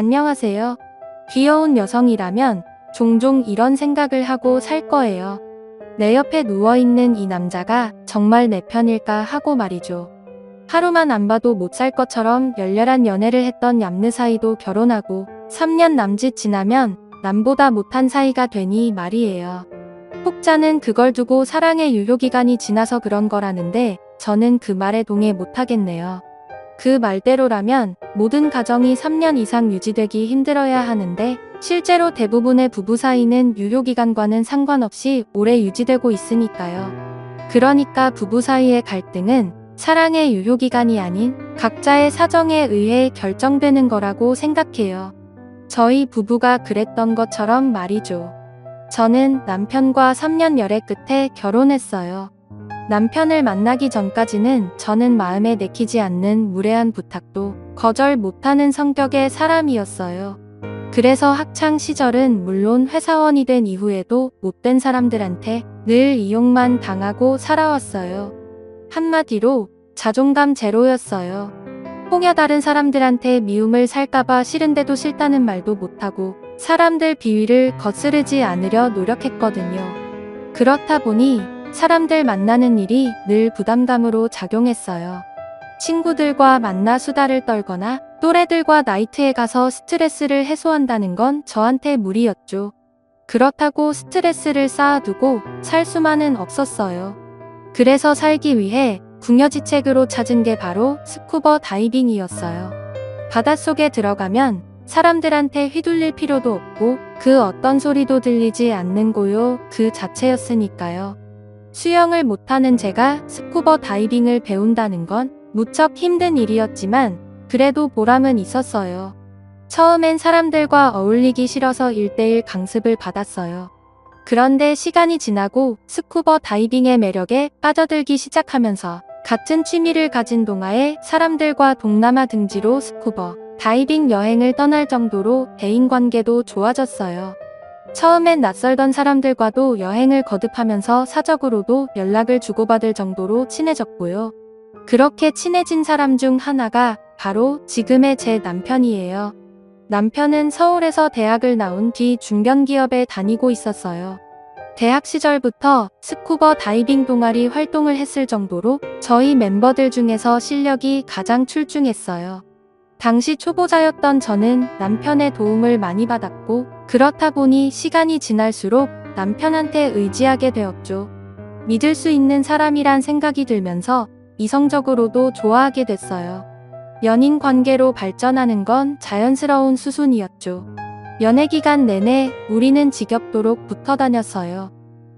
안녕하세요. 귀여운 여성이라면 종종 이런 생각을 하고 살 거예요. 내 옆에 누워있는 이 남자가 정말 내 편일까 하고 말이죠. 하루만 안 봐도 못 살 것처럼 열렬한 연애를 했던 얌느 사이도 결혼하고 3년 남짓 지나면 남보다 못한 사이가 되니 말이에요. 혹자는 그걸 두고 사랑의 유효기간이 지나서 그런 거라는데 저는 그 말에 동의 못하겠네요. 그 말대로라면 모든 가정이 3년 이상 유지되기 힘들어야 하는데 실제로 대부분의 부부 사이는 유효기간과는 상관없이 오래 유지되고 있으니까요. 그러니까 부부 사이의 갈등은 사랑의 유효기간이 아닌 각자의 사정에 의해 결정되는 거라고 생각해요. 저희 부부가 그랬던 것처럼 말이죠. 저는 남편과 3년 열애 끝에 결혼했어요. 남편을 만나기 전까지는 저는 마음에 내키지 않는 무례한 부탁도 거절 못하는 성격의 사람이었어요. 그래서 학창 시절은 물론 회사원이 된 이후에도 못된 사람들한테 늘 이용만 당하고 살아왔어요. 한마디로 자존감 제로였어요. 혹여 다른 사람들한테 미움을 살까봐 싫은데도 싫다는 말도 못하고 사람들 비위를 거스르지 않으려 노력했거든요. 그렇다 보니 사람들 만나는 일이 늘 부담감으로 작용했어요. 친구들과 만나 수다를 떨거나 또래들과 나이트에 가서 스트레스를 해소한다는 건 저한테 무리였죠. 그렇다고 스트레스를 쌓아두고 살 수만은 없었어요. 그래서 살기 위해 궁여지책으로 찾은 게 바로 스쿠버 다이빙이었어요. 바닷속에 들어가면 사람들한테 휘둘릴 필요도 없고 그 어떤 소리도 들리지 않는 고요 그 자체였으니까요. 수영을 못하는 제가 스쿠버 다이빙을 배운다는 건 무척 힘든 일이었지만 그래도 보람은 있었어요. 처음엔 사람들과 어울리기 싫어서 1:1 강습을 받았어요. 그런데 시간이 지나고 스쿠버 다이빙의 매력에 빠져들기 시작하면서 같은 취미를 가진 동아의 사람들과 동남아 등지로 스쿠버 다이빙 여행을 떠날 정도로 대인관계도 좋아졌어요. 처음엔 낯설던 사람들과도 여행을 거듭하면서 사적으로도 연락을 주고받을 정도로 친해졌고요. 그렇게 친해진 사람 중 하나가 바로 지금의 제 남편이에요. 남편은 서울에서 대학을 나온 뒤 중견기업에 다니고 있었어요. 대학 시절부터 스쿠버 다이빙 동아리 활동을 했을 정도로 저희 멤버들 중에서 실력이 가장 출중했어요. 당시 초보자였던 저는 남편의 도움을 많이 받았고 그렇다 보니 시간이 지날수록 남편한테 의지하게 되었죠. 믿을 수 있는 사람이란 생각이 들면서 이성적으로도 좋아하게 됐어요. 연인 관계로 발전하는 건 자연스러운 수순이었죠. 연애 기간 내내 우리는 지겹도록 붙어 다녔어요.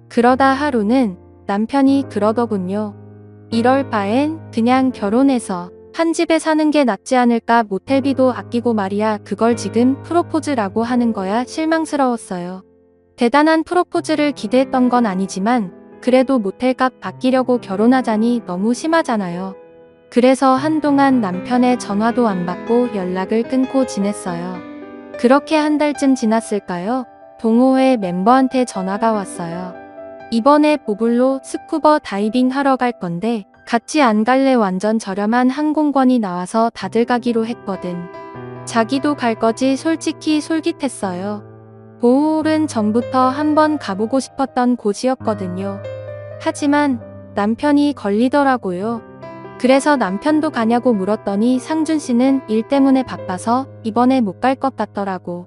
그러다 하루는 남편이 그러더군요. 이럴 바엔 그냥 결혼해서 한 집에 사는 게 낫지 않을까. 모텔비도 아끼고 말이야. 그걸 지금 프로포즈라고 하는 거야. 실망스러웠어요. 대단한 프로포즈를 기대했던 건 아니지만 그래도 모텔값 아끼려고 결혼하자니 너무 심하잖아요. 그래서 한동안 남편의 전화도 안 받고 연락을 끊고 지냈어요. 그렇게 한 달쯤 지났을까요? 동호회 멤버한테 전화가 왔어요. 이번에 보블로 스쿠버 다이빙 하러 갈 건데 같이 안 갈래? 완전 저렴한 항공권이 나와서 다들 가기로 했거든. 자기도 갈 거지. 솔직히 솔깃했어요. 보홀은 전부터 한번 가보고 싶었던 곳이었거든요. 하지만 남편이 걸리더라고요. 그래서 남편도 가냐고 물었더니 상준 씨는 일 때문에 바빠서 이번에 못 갈 것 같더라고.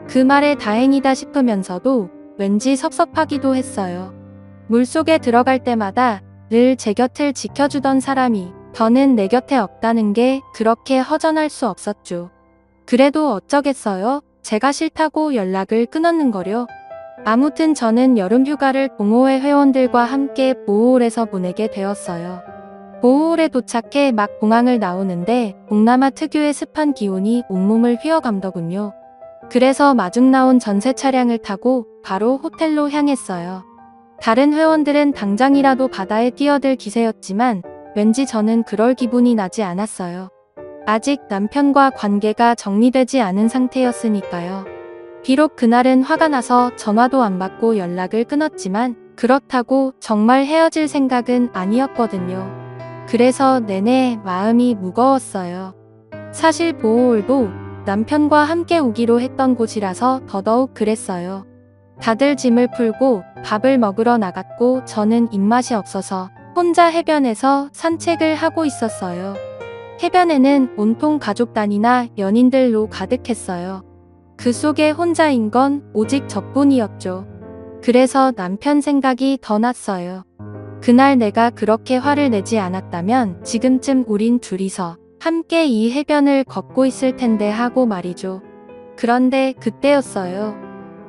그 말에 다행이다 싶으면서도 왠지 섭섭하기도 했어요. 물속에 들어갈 때마다 늘 제 곁을 지켜주던 사람이 더는 내 곁에 없다는 게 그렇게 허전할 수 없었죠. 그래도 어쩌겠어요? 제가 싫다고 연락을 끊었는 거려. 아무튼 저는 여름 휴가를 동호회 회원들과 함께 보홀에서 보내게 되었어요. 보홀에 도착해 막 공항을 나오는데 동남아 특유의 습한 기온이 온몸을 휘어감더군요. 그래서 마중 나온 전세 차량을 타고 바로 호텔로 향했어요. 다른 회원들은 당장이라도 바다에 뛰어들 기세였지만 왠지 저는 그럴 기분이 나지 않았어요. 아직 남편과 관계가 정리되지 않은 상태였으니까요. 비록 그날은 화가 나서 전화도 안 받고 연락을 끊었지만 그렇다고 정말 헤어질 생각은 아니었거든요. 그래서 내내 마음이 무거웠어요. 사실 보호홀도 남편과 함께 오기로 했던 곳이라서 더더욱 그랬어요. 다들 짐을 풀고 밥을 먹으러 나갔고 저는 입맛이 없어서 혼자 해변에서 산책을 하고 있었어요. 해변에는 온통 가족 단위나 연인들로 가득했어요. 그 속에 혼자인 건 오직 저뿐이었죠. 그래서 남편 생각이 더 났어요. 그날 내가 그렇게 화를 내지 않았다면 지금쯤 우린 둘이서 함께 이 해변을 걷고 있을 텐데 하고 말이죠. 그런데 그때였어요.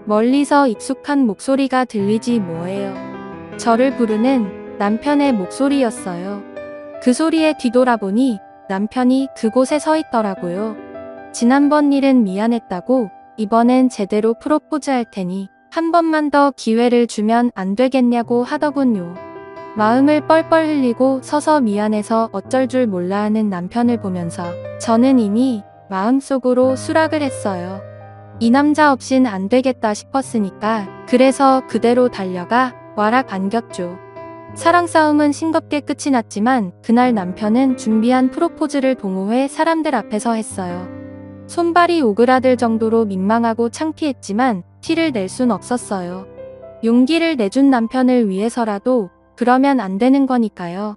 멀리서 익숙한 목소리가 들리지 뭐예요. 저를 부르는 남편의 목소리였어요. 그 소리에 뒤돌아보니 남편이 그곳에 서 있더라고요. 지난번 일은 미안했다고 이번엔 제대로 프로포즈 할 테니 한 번만 더 기회를 주면 안 되겠냐고 하더군요. 마음을 뻘뻘 흘리고 서서 미안해서 어쩔 줄 몰라 하는 남편을 보면서 저는 이미 마음속으로 수락을 했어요. 이 남자 없인 안 되겠다 싶었으니까 그래서 그대로 달려가 와락 안겼죠. 사랑 싸움은 싱겁게 끝이 났지만 그날 남편은 준비한 프로포즈를 동호회 사람들 앞에서 했어요. 손발이 오그라들 정도로 민망하고 창피했지만 티를 낼 순 없었어요. 용기를 내준 남편을 위해서라도 그러면 안 되는 거니까요.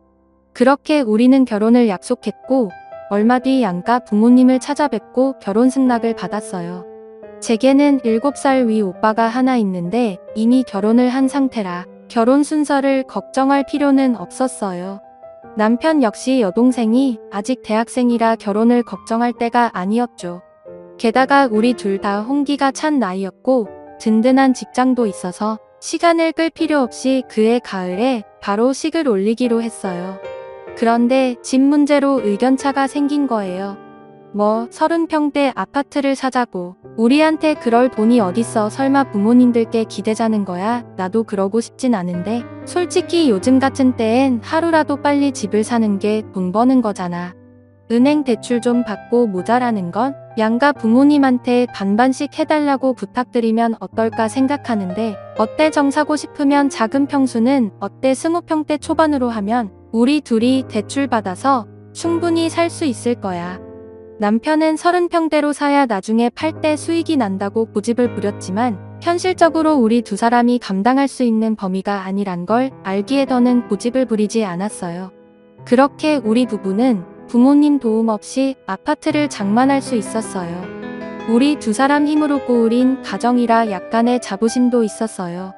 그렇게 우리는 결혼을 약속했고 얼마 뒤 양가 부모님을 찾아뵙고 결혼 승낙을 받았어요. 제게는 7살 위 오빠가 하나 있는데 이미 결혼을 한 상태라 결혼 순서를 걱정할 필요는 없었어요. 남편 역시 여동생이 아직 대학생이라 결혼을 걱정할 때가 아니었죠. 게다가 우리 둘 다 홍기가 찬 나이였고 든든한 직장도 있어서 시간을 끌 필요 없이 그해 가을에 바로 식을 올리기로 했어요. 그런데 집 문제로 의견차가 생긴 거예요. 30평대 아파트를 사자고. 우리한테 그럴 돈이 어딨어. 설마 부모님들께 기대자는 거야? 나도 그러고 싶진 않은데 솔직히 요즘 같은 때엔 하루라도 빨리 집을 사는 게 돈 버는 거잖아. 은행 대출 좀 받고 모자라는 건 양가 부모님한테 반반씩 해달라고 부탁드리면 어떨까 생각하는데 어때 정 사고 싶으면 작은 평수는 어때 20평대 초반으로 하면 우리 둘이 대출 받아서 충분히 살 수 있을 거야. 남편은 30평대로 사야 나중에 팔 때 수익이 난다고 고집을 부렸지만 현실적으로 우리 두 사람이 감당할 수 있는 범위가 아니란 걸 알기에 더는 고집을 부리지 않았어요. 그렇게 우리 부부는 부모님 도움 없이 아파트를 장만할 수 있었어요. 우리 두 사람 힘으로 꾸린 가정이라 약간의 자부심도 있었어요.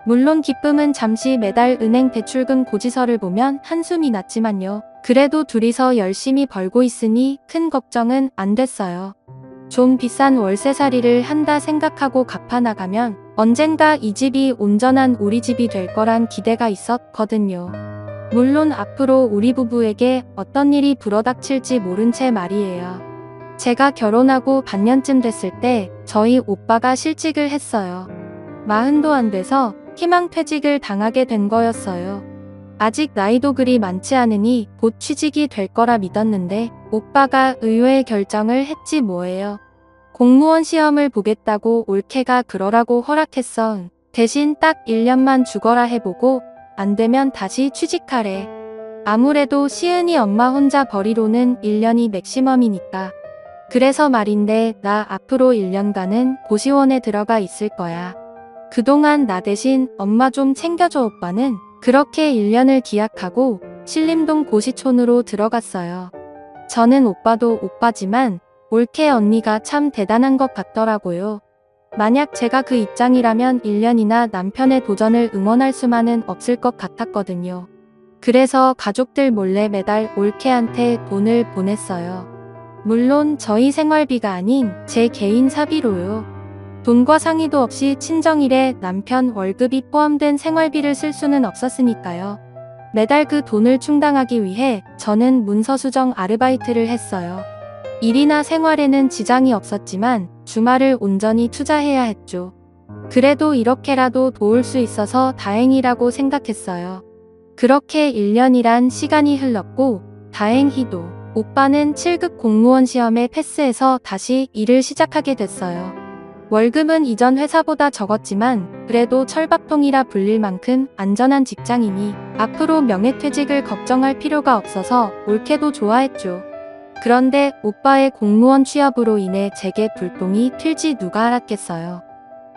물론 기쁨은 잠시 매달 은행 대출금 고지서를 보면 한숨이 났지만요. 그래도 둘이서 열심히 벌고 있으니 큰 걱정은 안 됐어요. 좀 비싼 월세살이를 한다 생각하고 갚아나가면 언젠가 이 집이 온전한 우리 집이 될 거란 기대가 있었거든요. 물론 앞으로 우리 부부에게 어떤 일이 불어닥칠지 모른 채 말이에요. 제가 결혼하고 반년쯤 됐을 때 저희 오빠가 실직을 했어요. 40도 안 돼서 희망퇴직을 당하게 된 거였어요. 아직 나이도 그리 많지 않으니 곧 취직이 될 거라 믿었는데 오빠가 의외의 결정을 했지 뭐예요. 공무원 시험을 보겠다고 올케가 그러라고 허락했어. 대신 딱 1년만 죽어라 해보고 안 되면 다시 취직하래. 아무래도 시은이 엄마 혼자 벌이로는 1년이 맥시멈이니까. 그래서 말인데 나 앞으로 1년간은 고시원에 들어가 있을 거야. 그동안 나 대신 엄마 좀 챙겨줘. 오빠는 그렇게 1년을 기약하고 신림동 고시촌으로 들어갔어요. 저는 오빠도 오빠지만 올케 언니가 참 대단한 것 같더라고요. 만약 제가 그 입장이라면 1년이나 남편의 도전을 응원할 수만은 없을 것 같았거든요. 그래서 가족들 몰래 매달 올케한테 돈을 보냈어요. 물론 저희 생활비가 아닌 제 개인 사비로요. 돈과 상의도 없이 친정일에 남편 월급이 포함된 생활비를 쓸 수는 없었으니까요. 매달 그 돈을 충당하기 위해 저는 문서 수정 아르바이트를 했어요. 일이나 생활에는 지장이 없었지만 주말을 온전히 투자해야 했죠. 그래도 이렇게라도 도울 수 있어서 다행이라고 생각했어요. 그렇게 1년이란 시간이 흘렀고 다행히도 오빠는 7급 공무원 시험에 패스해서 다시 일을 시작하게 됐어요. 월급은 이전 회사보다 적었지만 그래도 철밥통이라 불릴 만큼 안전한 직장이니 앞으로 명예퇴직을 걱정할 필요가 없어서 올케도 좋아했죠. 그런데 오빠의 공무원 취업으로 인해 제게 불똥이 튈지 누가 알았겠어요.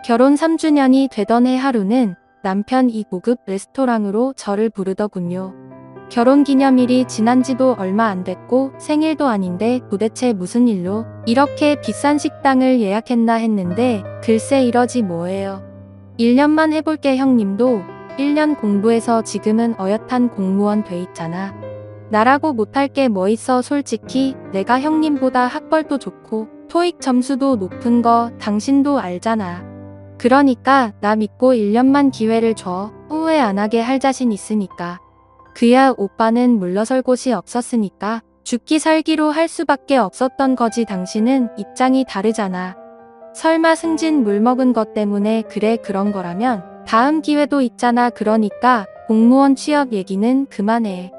결혼 3주년이 되던 해 하루는 남편 이 고급 레스토랑으로 저를 부르더군요. 결혼기념일이 지난 지도 얼마 안 됐고 생일도 아닌데 도대체 무슨 일로 이렇게 비싼 식당을 예약했나 했는데 글쎄 이러지 뭐예요. 1년만 해볼게 형님도 1년 공부해서 지금은 어엿한 공무원 돼 있잖아. 나라고 못할 게 뭐 있어 솔직히 내가 형님보다 학벌도 좋고 토익 점수도 높은 거 당신도 알잖아. 그러니까 나 믿고 1년만 기회를 줘. 후회 안 하게 할 자신 있으니까. 그야 오빠는 물러설 곳이 없었으니까 죽기 살기로 할 수밖에 없었던 거지. 당신은 입장이 다르잖아. 설마 승진 물 먹은 것 때문에 그래 그런 거라면 다음 기회도 있잖아. 그러니까 공무원 취업 얘기는 그만해.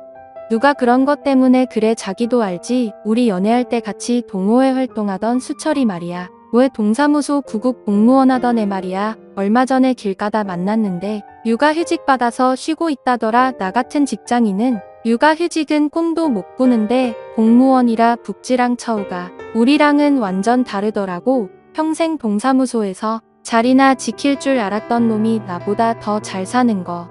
누가 그런 것 때문에 그래 자기도 알지. 우리 연애할 때 같이 동호회 활동하던 수철이 말이야. 왜 동사무소 구급 공무원 하던 애 말이야. 얼마 전에 길 가다 만났는데 육아휴직 받아서 쉬고 있다더라. 나 같은 직장인은 육아휴직은 꿈도 못 꾸는데 공무원이라 복지랑 처우가 우리랑은 완전 다르더라고. 평생 동사무소에서 자리나 지킬 줄 알았던 놈이 나보다 더 잘 사는 거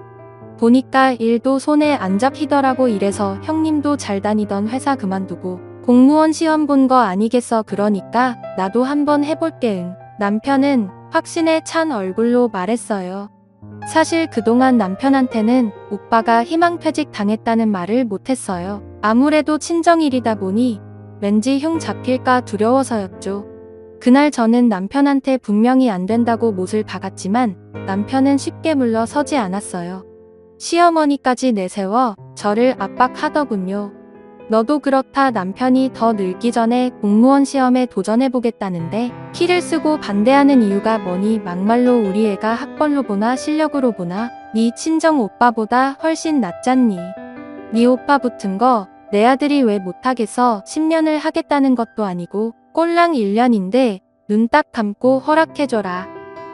보니까 일도 손에 안 잡히더라고. 이래서 형님도 잘 다니던 회사 그만두고 공무원 시험 본 거 아니겠어. 그러니까 나도 한번 해볼게. 응. 남편은 확신에 찬 얼굴로 말했어요. 사실 그동안 남편한테는 오빠가 희망퇴직 당했다는 말을 못했어요. 아무래도 친정일이다 보니 왠지 흉 잡힐까 두려워서였죠. 그날 저는 남편한테 분명히 안 된다고 못을 박았지만 남편은 쉽게 물러서지 않았어요. 시어머니까지 내세워 저를 압박하더군요. 너도 그렇다. 남편이 더 늙기 전에 공무원 시험에 도전해보겠다는데 키를 쓰고 반대하는 이유가 뭐니. 막말로 우리 애가 학벌로 보나 실력으로 보나 네 친정 오빠보다 훨씬 낫잖니. 네 오빠 붙은 거 내 아들이 왜 못하겠어. 10년을 하겠다는 것도 아니고 꼴랑 1년인데 눈 딱 감고 허락해줘라.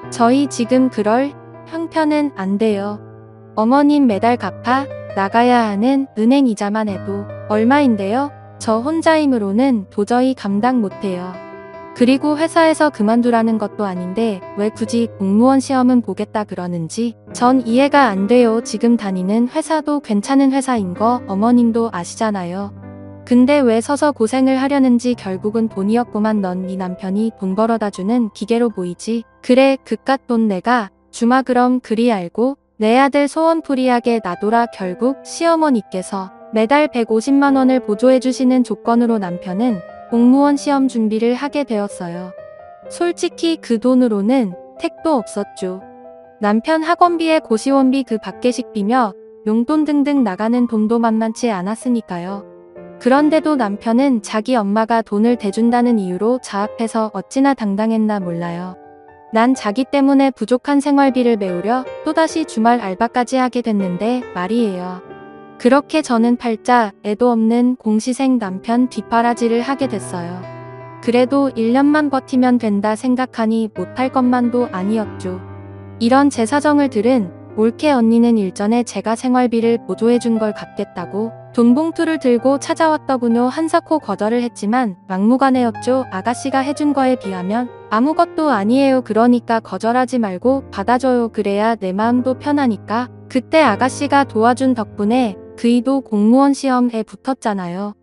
저희 지금 그럴 형편은 안 돼요. 어머님 매달 갚아 나가야 하는 은행 이자만 해도 얼마인데요? 저 혼자 힘으로는 도저히 감당 못해요. 그리고 회사에서 그만두라는 것도 아닌데 왜 굳이 공무원 시험은 보겠다 그러는지 전 이해가 안 돼요. 지금 다니는 회사도 괜찮은 회사인 거 어머님도 아시잖아요. 근데 왜 서서 고생을 하려는지. 결국은 돈이었구만. 넌 네 남편이 돈 벌어다 주는 기계로 보이지. 그래 그깟 돈 내가 주마. 그럼 그리 알고 내 아들 소원풀이하게 놔둬라. 결국 시어머니께서 매달 150만 원을 보조해주시는 조건으로 남편은 공무원 시험 준비를 하게 되었어요. 솔직히 그 돈으로는 택도 없었죠. 남편 학원비에 고시원비 그 밖에 식비며 용돈 등등 나가는 돈도 만만치 않았으니까요. 그런데도 남편은 자기 엄마가 돈을 대준다는 이유로 자합해서 어찌나 당당했나 몰라요. 난 자기 때문에 부족한 생활비를 메우려 또다시 주말 알바까지 하게 됐는데 말이에요. 그렇게 저는 팔자 애도 없는 공시생 남편 뒷바라지를 하게 됐어요. 그래도 1년만 버티면 된다 생각하니 못할 것만도 아니었죠. 이런 제 사정을 들은 올케 언니는 일전에 제가 생활비를 보조해준 걸 갚겠다고 돈 봉투를 들고 찾아왔더군요. 한사코 거절을 했지만 막무가내였죠. 아가씨가 해준 거에 비하면 아무것도 아니에요. 그러니까 거절하지 말고 받아줘요. 그래야 내 마음도 편하니까. 그때 아가씨가 도와준 덕분에 그이도 공무원 시험에 붙었잖아요.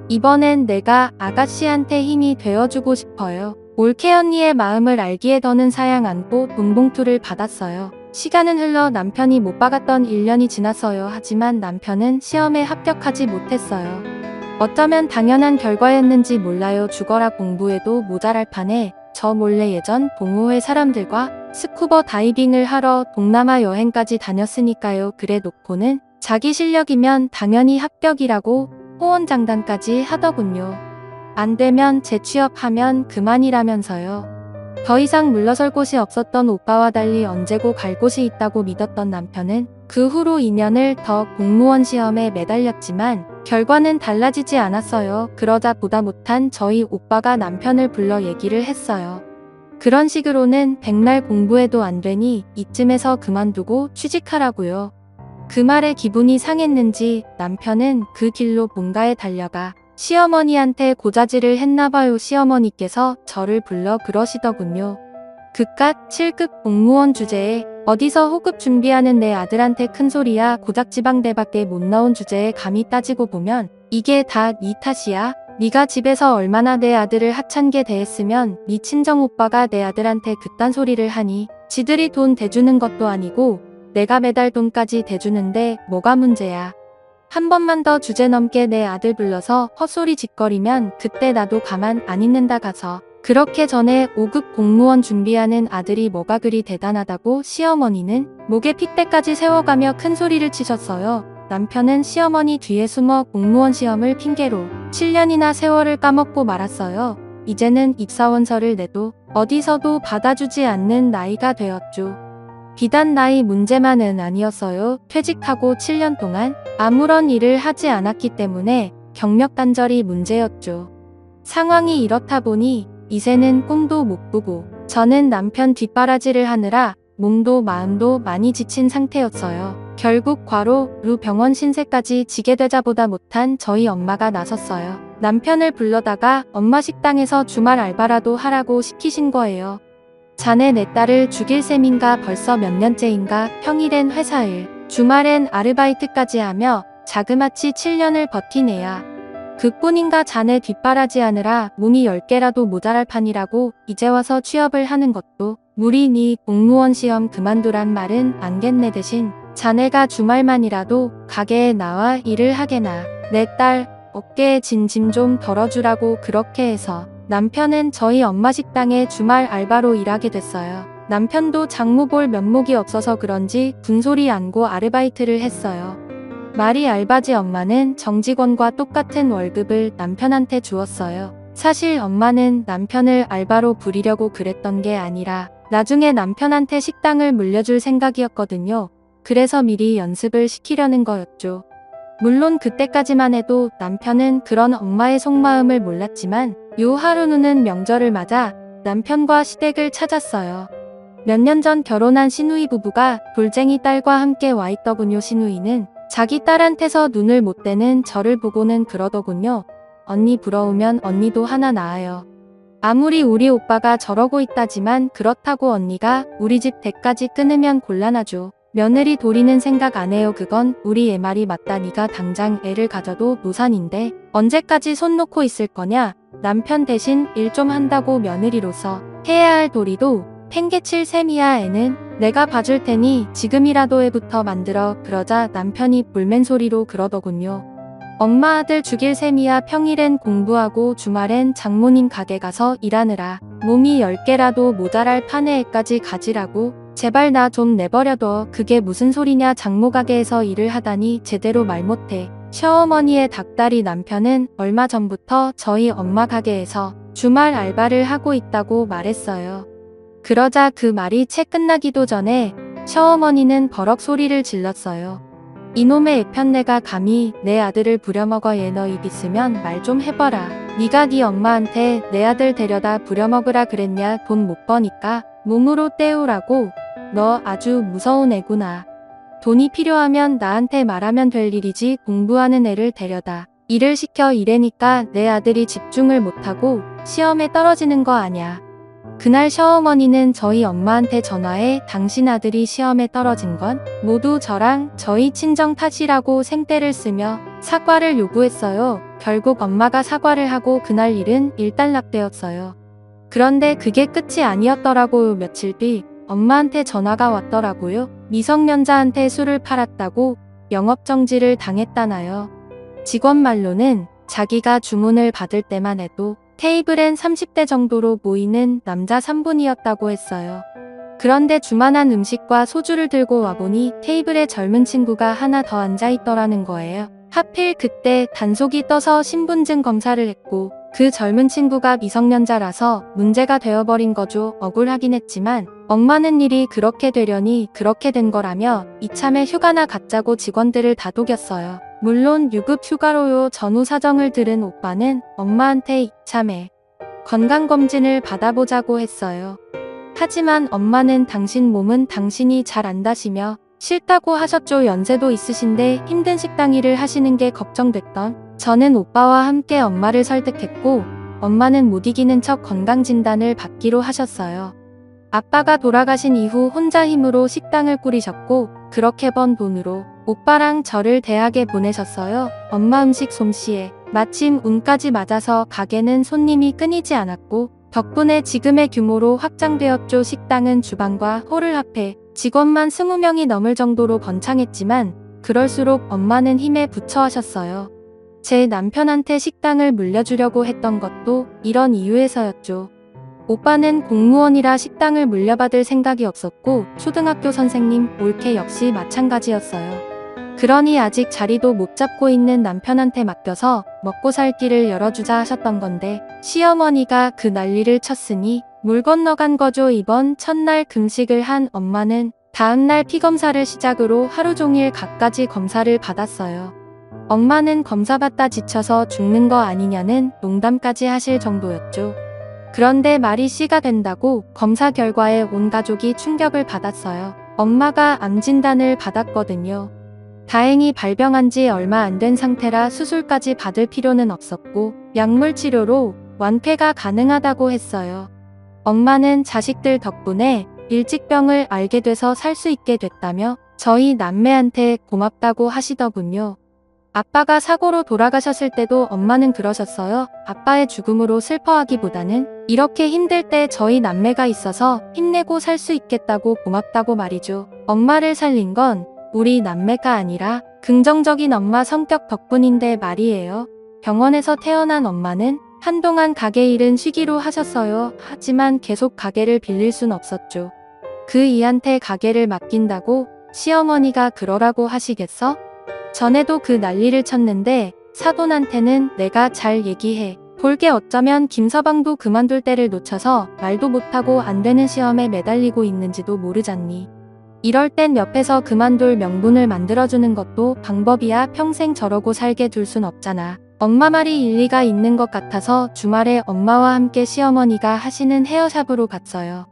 이번엔 내가 아가씨한테 힘이 되어주고 싶어요. 올케 언니의 마음을 알기에 더는 사양 안고 돈 봉투를 받았어요. 시간은 흘러 남편이 못 박았던 1년이 지났어요. 하지만 남편은 시험에 합격하지 못했어요. 어쩌면 당연한 결과였는지 몰라요. 죽어라 공부해도 모자랄 판에 저 몰래 예전 동호회 사람들과 스쿠버 다이빙을 하러 동남아 여행까지 다녔으니까요. 그래 놓고는 자기 실력이면 당연히 합격이라고 호언장담까지 하더군요. 안 되면 재취업하면 그만이라면서요. 더 이상 물러설 곳이 없었던 오빠와 달리 언제고 갈 곳이 있다고 믿었던 남편은 그 후로 2년을 더 공무원 시험에 매달렸지만 결과는 달라지지 않았어요. 그러자 보다 못한 저희 오빠가 남편을 불러 얘기를 했어요. 그런 식으로는 백날 공부해도 안 되니 이쯤에서 그만두고 취직하라고요. 그 말에 기분이 상했는지 남편은 그 길로 본가에 달려가 시어머니한테 고자질을 했나봐요. 시어머니께서 저를 불러 그러시더군요. 그깟 7급 공무원 주제에 어디서 호급 준비하는 내 아들한테 큰소리야. 고작 지방대밖에 못 나온 주제에 감히 따지고 보면 이게 다 네 탓이야. 네가 집에서 얼마나 내 아들을 하찮게 대했으면 네 친정오빠가 내 아들한테 그딴 소리를 하니. 지들이 돈 대주는 것도 아니고 내가 매달 돈까지 대주는데 뭐가 문제야. 한 번만 더 주제 넘게 내 아들 불러서 헛소리 짓거리면 그때 나도 가만 안 있는다 가서. 그렇게 전에 5급 공무원 준비하는 아들이 뭐가 그리 대단하다고. 시어머니는 목에 핏대까지 세워가며 큰 소리를 치셨어요. 남편은 시어머니 뒤에 숨어 공무원 시험을 핑계로 7년이나 세월을 까먹고 말았어요. 이제는 입사원서를 내도 어디서도 받아주지 않는 나이가 되었죠. 비단 나이 문제만은 아니었어요. 퇴직하고 7년 동안 아무런 일을 하지 않았기 때문에 경력 단절이 문제였죠. 상황이 이렇다 보니 이제는 꿈도 못 꾸고 저는 남편 뒷바라지를 하느라 몸도 마음도 많이 지친 상태였어요. 결국 과로로 병원 신세까지 지게 되자보다 못한 저희 엄마가 나섰어요. 남편을 불러다가 엄마 식당에서 주말 알바라도 하라고 시키신 거예요. 자네 내 딸을 죽일 셈인가. 벌써 몇 년째인가. 평일엔 회사일, 주말엔 아르바이트까지 하며 자그마치 7년을 버티네야. 그뿐인가. 자네 뒷바라지 하느라 몸이 10개라도 모자랄 판이라고. 이제 와서 취업을 하는 것도 무리니. 공무원 시험 그만두란 말은 안겠네. 대신 자네가 주말만이라도 가게에 나와 일을 하게나. 내 딸 어깨에 진 짐 좀 덜어주라고. 그렇게 해서 남편은 저희 엄마 식당에 주말 알바로 일하게 됐어요. 남편도 장모 볼 면목이 없어서 그런지 군소리 안고 아르바이트를 했어요. 말이 알바지. 엄마는 정직원과 똑같은 월급을 남편한테 주었어요. 사실 엄마는 남편을 알바로 부리려고 그랬던 게 아니라 나중에 남편한테 식당을 물려줄 생각이었거든요. 그래서 미리 연습을 시키려는 거였죠. 물론 그때까지만 해도 남편은 그런 엄마의 속마음을 몰랐지만 요 하루는 명절을 맞아 남편과 시댁을 찾았어요. 몇 년 전 결혼한 시누이 부부가 돌쟁이 딸과 함께 와 있더군요. 시누이는 자기 딸한테서 눈을 못 떼는 저를 보고는 그러더군요. 언니 부러우면 언니도 하나 낳아요. 아무리 우리 오빠가 저러고 있다지만 그렇다고 언니가 우리 집 대까지 끊으면 곤란하죠. 며느리 도리는 생각 안 해요. 그건 우리 애 말이 맞다. 네가 당장 애를 가져도 노산인데 언제까지 손 놓고 있을 거냐. 남편 대신 일 좀 한다고 며느리로서 해야 할 도리도 팽개칠 셈이야. 애는 내가 봐줄 테니 지금이라도 애부터 만들어. 그러자 남편이 불맨소리로 그러더군요. 엄마 아들 죽일 셈이야. 평일엔 공부하고 주말엔 장모님 가게 가서 일하느라 몸이 10개라도 모자랄 판에 애까지 가지라고. 제발 나 좀 내버려둬. 그게 무슨 소리냐. 장모 가게에서 일을 하다니 제대로 말 못해. 시어머니의 닭다리. 남편은 얼마 전부터 저희 엄마 가게에서 주말 알바를 하고 있다고 말했어요. 그러자 그 말이 채 끝나기도 전에 시어머니는 버럭 소리를 질렀어요. 이놈의 애편내가 감히 내 아들을 부려먹어. 얘 너 입 있으면 말 좀 해봐라. 네가 네 엄마한테 내 아들 데려다 부려먹으라 그랬냐. 돈 못 버니까 몸으로 때우라고. 너 아주 무서운 애구나. 돈이 필요하면 나한테 말하면 될 일이지. 공부하는 애를 데려다 일을 시켜 이래니까 내 아들이 집중을 못하고 시험에 떨어지는 거 아냐. 그날 시어머니는 저희 엄마한테 전화해 당신 아들이 시험에 떨어진 건 모두 저랑 저희 친정 탓이라고 생떼를 쓰며 사과를 요구했어요. 결국 엄마가 사과를 하고 그날 일은 일단락되었어요. 그런데 그게 끝이 아니었더라고요. 며칠 뒤 엄마한테 전화가 왔더라고요. 미성년자한테 술을 팔았다고 영업정지를 당했다나요. 직원 말로는 자기가 주문을 받을 때만 해도 테이블엔 30대 정도로 모이는 남자 3분이었다고 했어요. 그런데 주만한 음식과 소주를 들고 와보니 테이블에 젊은 친구가 하나 더 앉아있더라는 거예요. 하필 그때 단속이 떠서 신분증 검사를 했고 그 젊은 친구가 미성년자라서 문제가 되어버린 거죠. 억울하긴 했지만 억마는 일이 그렇게 되려니 그렇게 된 거라며 이참에 휴가나 갖자고 직원들을 다독였어요. 물론 유급 휴가로요. 전후 사정을 들은 오빠는 엄마한테 이참에 건강검진을 받아보자고 했어요. 하지만 엄마는 당신 몸은 당신이 잘 안다시며 싫다고 하셨죠. 연세도 있으신데 힘든 식당 일을 하시는 게 걱정됐던 저는 오빠와 함께 엄마를 설득했고 엄마는 못 이기는 척 건강진단을 받기로 하셨어요. 아빠가 돌아가신 이후 혼자 힘으로 식당을 꾸리셨고 그렇게 번 돈으로 오빠랑 저를 대학에 보내셨어요. 엄마 음식 솜씨에 마침 운까지 맞아서 가게는 손님이 끊이지 않았고 덕분에 지금의 규모로 확장되었죠. 식당은 주방과 홀을 합해 직원만 20명이 넘을 정도로 번창했지만 그럴수록 엄마는 힘에 부처하셨어요. 제 남편한테 식당을 물려주려고 했던 것도 이런 이유에서였죠. 오빠는 공무원이라 식당을 물려받을 생각이 없었고 초등학교 선생님, 올케 역시 마찬가지였어요. 그러니 아직 자리도 못 잡고 있는 남편한테 맡겨서 먹고 살 길을 열어주자 하셨던 건데 시어머니가 그 난리를 쳤으니 물 건너간 거죠. 이번 첫날 금식을 한 엄마는 다음날 피검사를 시작으로 하루 종일 갖가지 검사를 받았어요. 엄마는 검사받다 지쳐서 죽는 거 아니냐는 농담까지 하실 정도였죠. 그런데 말이 씨가 된다고 검사 결과에 온 가족이 충격을 받았어요. 엄마가 암 진단을 받았거든요. 다행히 발병한 지 얼마 안 된 상태라 수술까지 받을 필요는 없었고 약물 치료로 완쾌가 가능하다고 했어요. 엄마는 자식들 덕분에 일찍 병을 알게 돼서 살 수 있게 됐다며 저희 남매한테 고맙다고 하시더군요. 아빠가 사고로 돌아가셨을 때도 엄마는 그러셨어요. 아빠의 죽음으로 슬퍼하기보다는 이렇게 힘들 때 저희 남매가 있어서 힘내고 살 수 있겠다고 고맙다고 말이죠. 엄마를 살린 건 우리 남매가 아니라 긍정적인 엄마 성격 덕분인데 말이에요. 병원에서 태어난 엄마는 한동안 가게 일은 쉬기로 하셨어요. 하지만 계속 가게를 빌릴 순 없었죠. 그 이한테 가게를 맡긴다고 시어머니가 그러라고 하시겠어? 전에도 그 난리를 쳤는데 사돈한테는 내가 잘 얘기해 볼게 어쩌면 김서방도 그만둘 때를 놓쳐서 말도 못하고 안 되는 시험에 매달리고 있는지도 모르잖니. 이럴 땐 옆에서 그만둘 명분을 만들어주는 것도 방법이야. 평생 저러고 살게 둘 순 없잖아. 엄마 말이 일리가 있는 것 같아서 주말에 엄마와 함께 시어머니가 하시는 헤어샵으로 갔어요.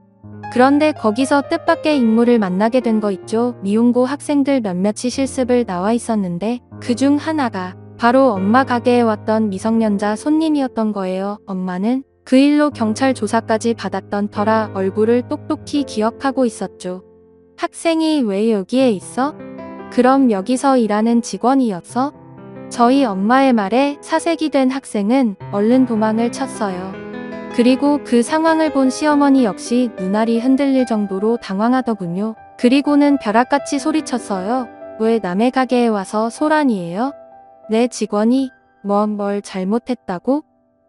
그런데 거기서 뜻밖의 인물을 만나게 된 거 있죠. 미용고 학생들 몇몇이 실습을 나와 있었는데 그중 하나가 바로 엄마 가게에 왔던 미성년자 손님이었던 거예요. 엄마는 그 일로 경찰 조사까지 받았던 터라 얼굴을 똑똑히 기억하고 있었죠. 학생이 왜 여기에 있어? 그럼 여기서 일하는 직원이었어? 저희 엄마의 말에 사색이 된 학생은 얼른 도망을 쳤어요. 그리고 그 상황을 본 시어머니 역시 눈알이 흔들릴 정도로 당황하더군요. 그리고는 벼락같이 소리쳤어요. 왜 남의 가게에 와서 소란이에요? 내 직원이 뭘 잘못했다고?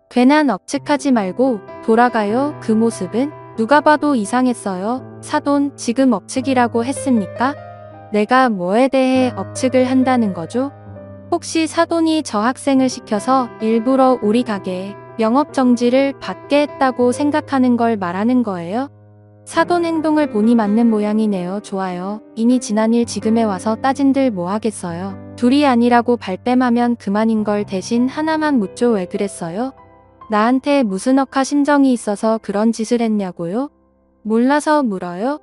괜한 억측하지 말고 돌아가요. 그 모습은 누가 봐도 이상했어요. 사돈, 지금 억측이라고 했습니까? 내가 뭐에 대해 억측을 한다는 거죠? 혹시 사돈이 저 학생을 시켜서 일부러 우리 가게에 영업정지를 받게 했다고 생각하는 걸 말하는 거예요? 사돈 행동을 보니 맞는 모양이네요. 좋아요. 이미 지난 일 지금에 와서 따진들 뭐 하겠어요. 둘이 아니라고 발뺌하면 그만인 걸 대신 하나만 묻죠. 왜 그랬어요? 나한테 무슨 억하 심정이 있어서 그런 짓을 했냐고요? 몰라서 물어요?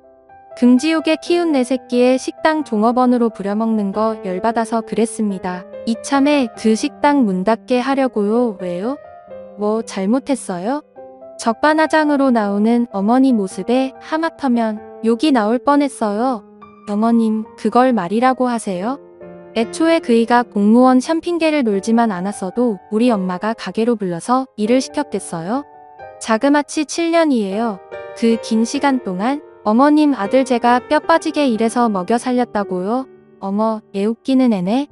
금지옥에 키운 내 새끼의 식당 종업원으로 부려먹는 거 열받아서 그랬습니다. 이참에 그 식당 문 닫게 하려고요. 왜요? 뭐 잘못했어요? 적반하장으로 나오는 어머니 모습에 하마터면 욕이 나올 뻔했어요. 어머님, 그걸 말이라고 하세요? 애초에 그이가 공무원 샴 핑계를 놀지만 않았어도 우리 엄마가 가게로 불러서 일을 시켰겠어요? 자그마치 7년이에요. 그 긴 시간 동안 어머님 아들 제가 뼈 빠지게 일해서 먹여 살렸다고요? 어머, 얘 웃기는 애네.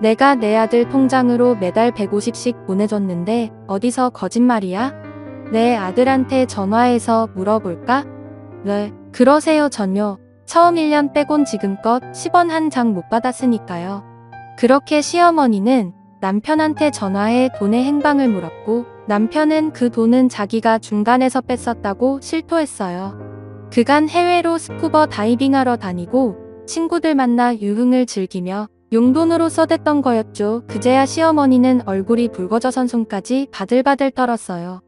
내가 내 아들 통장으로 매달 150씩 보내줬는데 어디서 거짓말이야? 내 아들한테 전화해서 물어볼까? 네, 그러세요. 전요. 처음 1년 빼곤 지금껏 10원 한 장 못 받았으니까요. 그렇게 시어머니는 남편한테 전화해 돈의 행방을 물었고 남편은 그 돈은 자기가 중간에서 뺐었다고 실토했어요. 그간 해외로 스쿠버 다이빙하러 다니고 친구들 만나 유흥을 즐기며 용돈으로 써댔던 거였죠. 그제야 시어머니는 얼굴이 붉어져선 손까지 바들바들 떨었어요.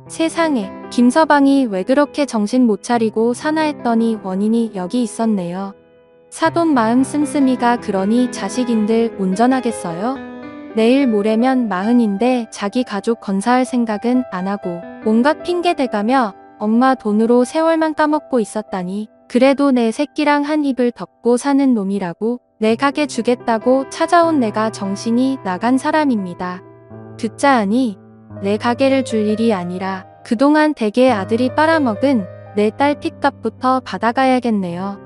세상에, 김서방이 왜 그렇게 정신 못 차리고 사나 했더니 원인이 여기 있었네요. 사돈 마음 씀씀이가 그러니 자식인들 온전하겠어요? 내일 모레면 40인데 자기 가족 건사할 생각은 안 하고 온갖 핑계 대가며 엄마 돈으로 세월만 까먹고 있었다니. 그래도 내 새끼랑 한 입을 덮고 사는 놈이라고 내 가게 주겠다고 찾아온 내가 정신이 나간 사람입니다. 듣자 하니 내 가게를 줄 일이 아니라 그동안 댁의 아들이 빨아먹은 내 딸 핏값부터 받아가야겠네요.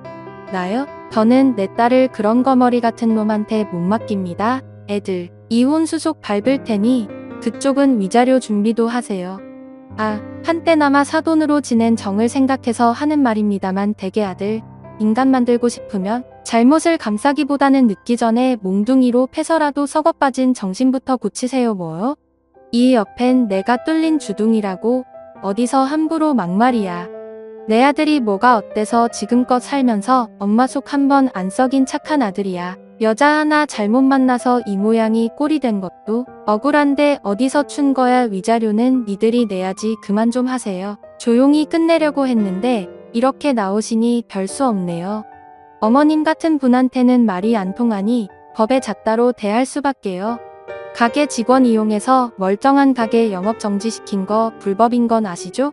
나요? 저는 내 딸을 그런 거머리 같은 놈한테 못 맡깁니다. 애들 이혼 수속 밟을 테니 그쪽은 위자료 준비도 하세요. 아, 한때나마 사돈으로 지낸 정을 생각해서 하는 말입니다만 댁의 아들 인간 만들고 싶으면 잘못을 감싸기보다는 늦기 전에 몽둥이로 패서라도 썩어 빠진 정신부터 고치세요. 뭐요? 이 옆엔 내가 뚫린 주둥이라고 어디서 함부로 막말이야. 내 아들이 뭐가 어때서 지금껏 살면서 엄마 속 한 번 안 썩인 착한 아들이야. 여자 하나 잘못 만나서 이 모양이 꼴이 된 것도 억울한데 어디서 춘 거야. 위자료는 니들이 내야지. 그만 좀 하세요. 조용히 끝내려고 했는데 이렇게 나오시니 별 수 없네요. 어머님 같은 분한테는 말이 안 통하니 법에 잣다로 대할 수밖에요. 가게 직원 이용해서 멀쩡한 가게 영업 정지시킨 거 불법인 건 아시죠?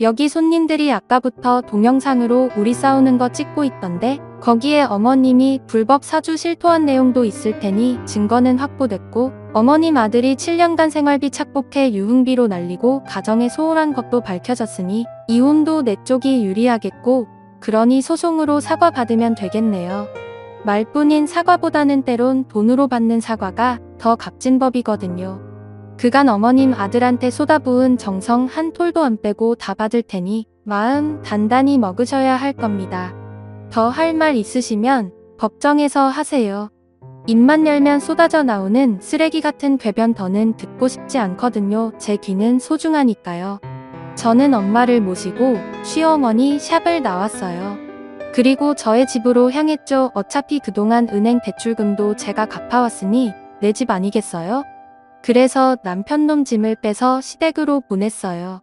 여기 손님들이 아까부터 동영상으로 우리 싸우는 거 찍고 있던데 거기에 어머님이 불법 사주 실토한 내용도 있을 테니 증거는 확보됐고 어머님 아들이 7년간 생활비 착복해 유흥비로 날리고 가정에 소홀한 것도 밝혀졌으니 이혼도 내 쪽이 유리하겠고 그러니 소송으로 사과받으면 되겠네요. 말뿐인 사과보다는 때론 돈으로 받는 사과가 더 값진 법이거든요. 그간 어머님 아들한테 쏟아부은 정성 한 톨도 안 빼고 다 받을 테니 마음 단단히 먹으셔야 할 겁니다. 더 할 말 있으시면 법정에서 하세요. 입만 열면 쏟아져 나오는 쓰레기 같은 궤변 더는 듣고 싶지 않거든요. 제 귀는 소중하니까요. 저는 엄마를 모시고 시어머니 샵을 나왔어요. 그리고 저의 집으로 향했죠. 어차피 그동안 은행 대출금도 제가 갚아왔으니 내 집 아니겠어요? 그래서 남편 놈 짐을 빼서 시댁으로 보냈어요.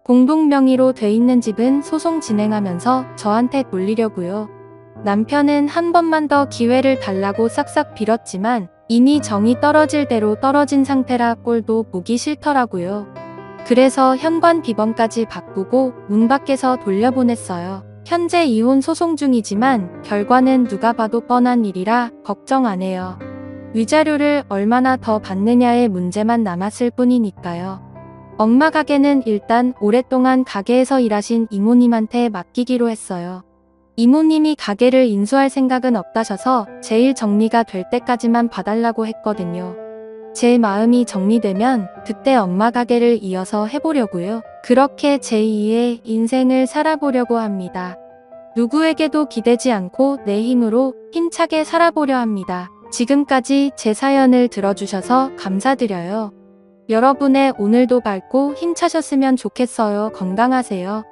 공동 명의로 돼 있는 집은 소송 진행하면서 저한테 돌리려고요. 남편은 한 번만 더 기회를 달라고 싹싹 빌었지만 이미 정이 떨어질 대로 떨어진 상태라 꼴도 보기 싫더라고요. 그래서 현관 비번까지 바꾸고 문 밖에서 돌려보냈어요. 현재 이혼 소송 중이지만 결과는 누가 봐도 뻔한 일이라 걱정 안 해요. 위자료를 얼마나 더 받느냐의 문제만 남았을 뿐이니까요. 엄마 가게는 일단 오랫동안 가게에서 일하신 이모님한테 맡기기로 했어요. 이모님이 가게를 인수할 생각은 없다셔서 제일 정리가 될 때까지만 봐달라고 했거든요. 제 마음이 정리되면 그때 엄마 가게를 이어서 해보려고요. 그렇게 제2의 인생을 살아보려고 합니다. 누구에게도 기대지 않고 내 힘으로 힘차게 살아보려 합니다. 지금까지 제 사연을 들어주셔서 감사드려요. 여러분의 오늘도 밝고 힘차셨으면 좋겠어요. 건강하세요.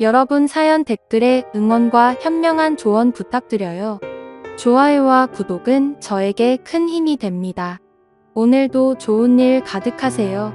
여러분 사연 댓글에 응원과 현명한 조언 부탁드려요. 좋아요와 구독은 저에게 큰 힘이 됩니다. 오늘도 좋은 일 가득하세요.